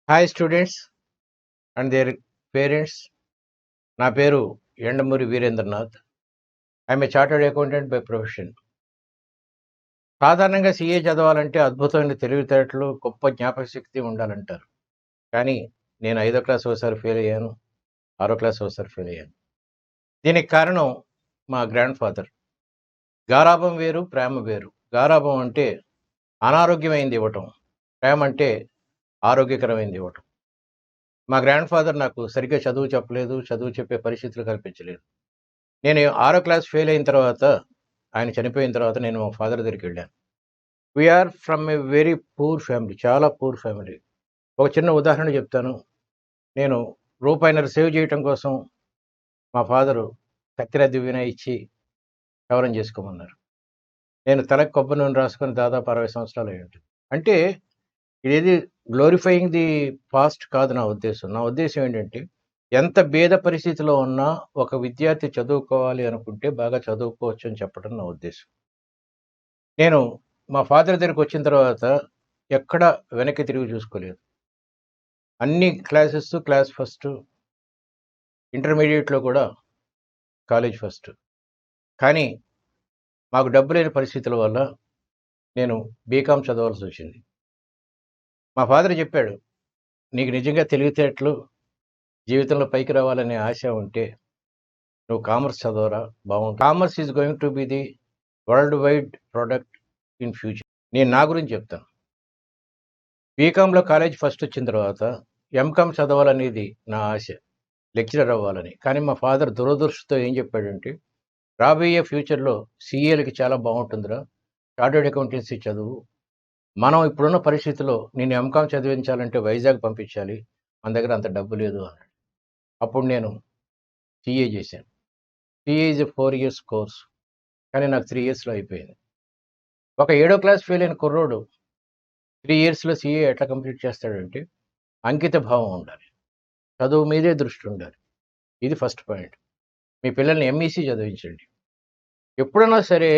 Hi students and their parents. నా పేరు Yandamuri Veerendranath. I'm a chartered accountant by profession. సాధారణంగా CA చదవాలంటే అద్భుతమైన తెలివితేటలు, గొప్ప జ్ఞాపక శక్తి ఉండాలంటారు. కానీ నేను 5వ క్లాస్ ఒకసారి ఫెయిల్ అయ్యాను, 6వ క్లాస్ ఒకసారి ఫెయిల్ అయ్యాను. దీనికి కారణం మా గ్రాండ్ ఫాదర్. గారాబం వేరు, ప్రేమ వేరు. గారాబం అంటే అనారోగ్యమైంది ఇవ్వటం, ప్రేమ అంటే ఆరోగ్యకరమైనది ఇవ్వటం. మా గ్రాండ్ ఫాదర్ నాకు సరిగ్గా చదువు చెప్పలేదు, చదువు చెప్పే పరిస్థితులు కల్పించలేదు. నేను 6వ క్లాస్ ఫెయిల్ అయిన తర్వాత, ఆయన చనిపోయిన తర్వాత నేను మా ఫాదర్ దగ్గరికి వెళ్ళాను. We are from a very poor family, చాలా పూర్ ఫ్యామిలీ. ఒక చిన్న ఉదాహరణ చెప్తాను. నేను రూపాయిన్నర సేవ్ చేయటం కోసం మా ఫాదరు కత్తెర దివ్వెన ఇచ్చి క్షవరం చేసుకోమన్నారు. నేను తలకు కొబ్బరి నూనె రాసుకొని దాదాపు 60 సంవత్సరాలు అయి ఉంటుంది. అంటే ఇదేది గ్లోరిఫైయింగ్ ది పాస్ట్ కాదు నా ఉద్దేశం. నా ఉద్దేశం ఏంటంటే, ఎంత బీద పరిస్థితిలో ఉన్నా ఒక విద్యార్థి చదువుకోవాలి అనుకుంటే బాగా చదువుకోవచ్చు అని చెప్పడం నా ఉద్దేశం. నేను మా ఫాదర్ దగ్గరికి వచ్చిన తర్వాత ఎక్కడ వెనక్కి తిరిగి చూసుకోలేదు. అన్ని క్లాసెస్ క్లాస్ ఫస్ట్, ఇంటర్మీడియట్‌లో కూడా కాలేజ్ ఫస్ట్. కానీ మాకు డబ్బు లేని పరిస్థితుల వల్ల నేను బీకామ్ చదవాల్సొచ్చింది. మా ఫాదర్ చెప్పాడు, "నీకు నిజంగా తెలివితేటలు, జీవితంలో పైకి రావాలనే ఆశ ఉంటే నువ్వు కామర్స్ చదవరా, బాగుంటుంది. Commerce is going to be the world wide product in future." నేను నా గురించి చెప్తాను. బీకామ్‌లో కాలేజ్ ఫస్ట్ వచ్చిన తర్వాత ఎంకామ్ చదవాలనేది నా ఆశ, లెక్చరర్ అవ్వాలని. కానీ మా ఫాదర్ దురదృష్టంతో ఏం చెప్పాడంటే, రాబోయే ఫ్యూచర్‌లో సీఏలకి చాలా బాగుంటుందిరా, చార్టర్డ్ అకౌంటెన్సీ చదువు. మనం ఇప్పుడున్న పరిస్థితిలో నిన్ను ఎంకామ్ చదివించాలంటే వైజాగ్ పంపించాలి. మన దగ్గర అంత డబ్బు లేదు అన్నాడు. అప్పుడు నేను సీఏ చేశాను. CA is a 4 years course. కానీ నాకు 3 ఇయర్స్‌లో అయిపోయింది. ఒక 7వ క్లాస్ ఫెయిల్ అయిన కుర్రోడు 3 ఇయర్స్‌లో సీఏ ఎట్లా కంప్లీట్ చేస్తాడంటే, అంకిత భావం ఉండాలి. చదువు మీదే దృష్టి ఉండాలి. ఇది ఫస్ట్ పాయింట్. మీ పిల్లల్ని ఎంఈసీ చదివించండి. ఎప్పుడైనా సరే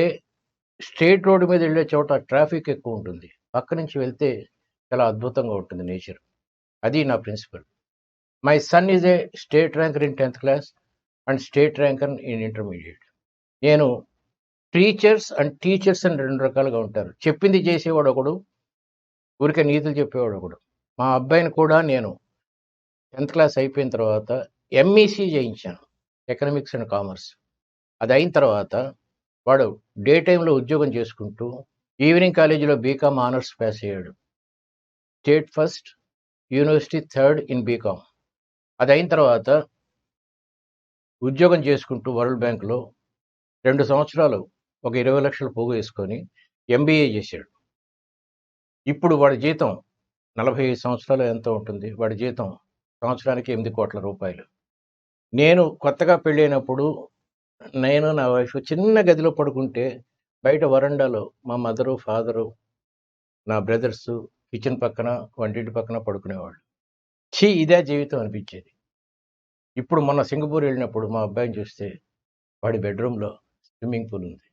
స్ట్రెయిట్ రోడ్ మీద వెళ్ళే చోట ట్రాఫిక్ ఎక్కువ ఉంటుంది. పక్క నుంచి వెళ్తే చాలా అద్భుతంగా ఉంటుంది నేచర్. అది నా principal. My son is a state ranker in 10th class and state ranker in intermediate. నేను టీచర్స్ అని 2 రకాలుగా ఉంటారు. చెప్పింది చేసేవాడు ఒకడు, ఊరికే నీతులు చెప్పేవాడు ఒకడు. మా అబ్బాయిని కూడా నేను 10th క్లాస్ అయిపోయిన తర్వాత ఎంఈసీ చేయించాను, ఎకనామిక్స్ అండ్ కామర్స్. అది అయిన తర్వాత వాడు డే టైంలో ఉద్యోగం చేసుకుంటూ ఈవినింగ్ కాలేజీలో బీకామ్ ఆనర్స్ పాస్ అయ్యాడు. State first, university third in BCom. అది అయిన తర్వాత ఉద్యోగం చేసుకుంటూ వరల్డ్ బ్యాంక్‌లో 2 సంవత్సరాలు ఒక 20 లక్షలు పోగు వేసుకొని ఎంబీఏ చేశాడు. ఇప్పుడు వాడి జీతం 45 సంవత్సరాలు ఎంతో ఉంటుంది. వాడి జీతం సంవత్సరానికి 8,00,00,000 రూపాయలు. నేను కొత్తగా పెళ్ళైనప్పుడు నేను, నా వైఫ్ చిన్న గదిలో పడుకుంటే బయట వరండాలో మా మదరు, ఫాదరు, నా బ్రదర్సు కిచెన్ పక్కన, వంటింటి పక్కన పడుకునేవాళ్ళు. ఛీ! ఇదా జీవితం అనిపించేది. ఇప్పుడు మొన్న సింగపూర్ వెళ్ళినప్పుడు మా అబ్బాయిని చూస్తే వాడి బెడ్‌రూమ్‌లో స్విమ్మింగ్ పూల్ ఉంది.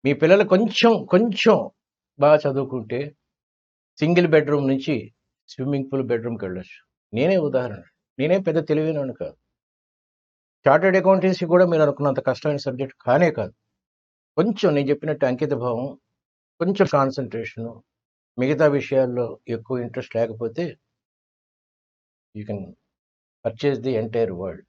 మీ పిల్లలు కొంచెం బాగా చదువుకుంటే సింగిల్ బెడ్‌రూమ్ నుంచి స్విమ్మింగ్ పూల్ బెడ్‌రూమ్‌కెళ్ళొచ్చు. నేనే ఉదాహరణ. నేనేం పెద్ద తెలివైనోడిని కాదు. చార్టర్డ్ అకౌంటెన్సీ కూడా మీరు అనుకున్నంత కష్టమైన సబ్జెక్ట్ కానే కాదు. కొంచెం నేను చెప్పినట్టు అంకిత భావం, కొంచెం కాన్సంట్రేషను, మిగతా విషయాల్లో ఎక్కువ ఇంట్రెస్ట్ లేకపోతే you can purchase the entire world.